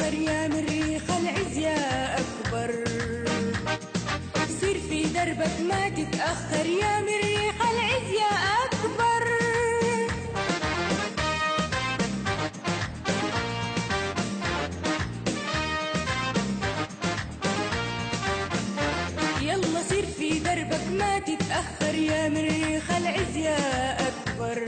تتأخر يا مريخ العز يا أكبر. سير في دربك ما تتأخر يا مريخ العز يا أكبر. يلا سير في دربك ما تتأخر يا مريخ العز يا أكبر.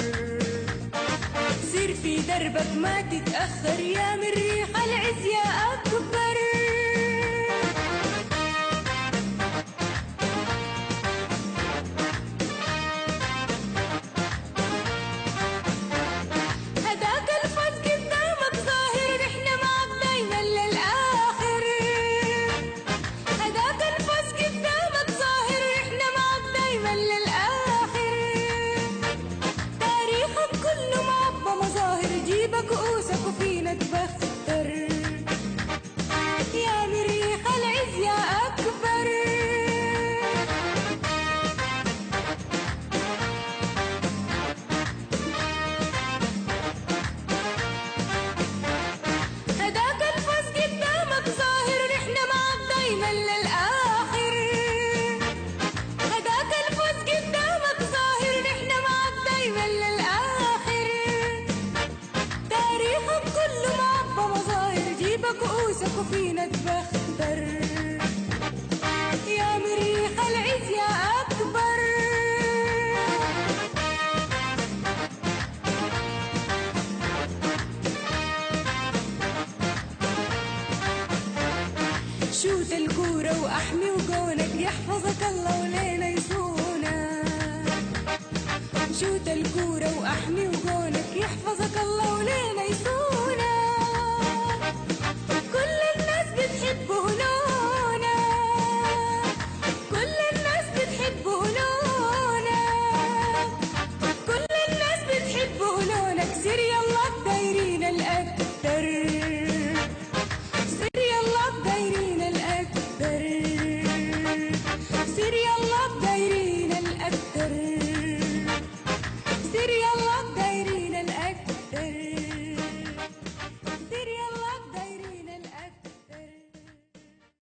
سير في دربك ما تتأخر يا مريخ العز يا أكبر. هداك الفوز قدامك ظاهر احنا معك دايما للآخر. هداك الفوز قدامك ظاهر احنا معك دايما للآخر. تاريخك كله معبى مظاهر جيبك كؤوسك وفينا تبختر يا مريخ العز يا أكبر. هداك الفوز قدامك ظاهر احنا معك دايما للآخر. هداك الفوز قدامك ظاهر احنا معك دايما للآخر. تاريخك كله معبى مظاهر جيبك كؤوسك وفينا تبختر يا مريخ العز يا أكبر. شوت الكورة وأحمي وجونك يحفظك الله ولينا يصونك. شوت الكورة وأحمي وجونك يحفظك الله